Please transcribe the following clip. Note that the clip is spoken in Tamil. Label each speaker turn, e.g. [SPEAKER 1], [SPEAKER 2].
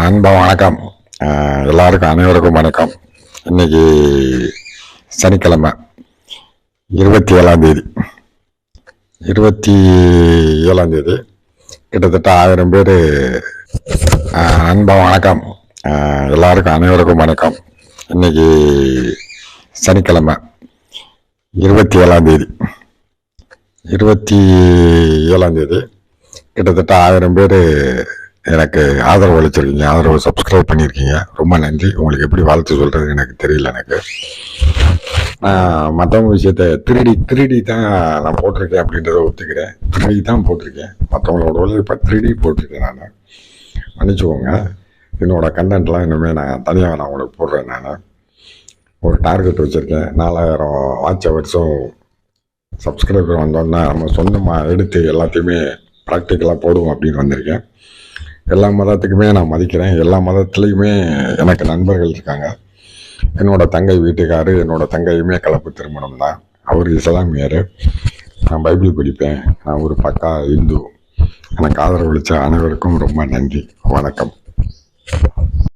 [SPEAKER 1] நண்பா வணக்கம். எல்லாருக்கும் அனைவருக்கும் வணக்கம். இன்னைக்கு சனிக்கிழமை 27ஆம் தேதி 27ஆம் தேதி கிட்டத்தட்ட 1000 பேர். நண்பா வணக்கம். எல்லாருக்கும் அனைவருக்கும் வணக்கம். இன்னைக்கு சனிக்கிழமை 27ஆம் தேதி 27ஆம் தேதி கிட்டத்தட்ட 1000 பேர் எனக்கு ஆதரவு அளிச்சிருக்கீங்க, ஆதரவு சப்ஸ்கிரைப் பண்ணியிருக்கீங்க. ரொம்ப நன்றி. உங்களுக்கு எப்படி வாழ்த்து சொல்கிறது எனக்கு தெரியல. எனக்கு மற்றவங்க விஷயத்த திருடி தான் நான் போட்டிருக்கேன் அப்படின்றத ஒத்துக்கிறேன். திருடி தான் போட்டிருக்கேன், மற்றவங்களோட உழைப்பை திருடி போட்டிருக்கேன். நான் மன்னிச்சுக்கோங்க. என்னோடய கண்டென்ட்லாம் இனிமேல் நான் தனியாக நான் உங்களுக்கு போடுறேன். நான் ஒரு டார்கெட் வச்சுருக்கேன். 4000 வாட்ச் வருஷம் சப்ஸ்கிரைபர் வந்தோன்னா நம்ம சொந்தமாக எடுத்து எல்லாத்தையுமே ப்ராக்டிக்கலாக போடுவோம் அப்படின்னு வந்திருக்கேன். எல்லா மதத்துக்குமே நான் மதிக்கிறேன். எல்லா மதத்துலேயுமே எனக்கு நண்பர்கள் இருக்காங்க. என்னோடய தங்கை வீட்டுக்காரு, என்னோடய தங்கையுமே கலப்பு திருமணம் தான். அவர் இஸ்லாமியர், நான் பைபிள் படிப்பேன். நான் ஒரு பக்கா இந்து. எனக்கு ஆதரவு அளித்த அனைவருக்கும் ரொம்ப நன்றி. வணக்கம்.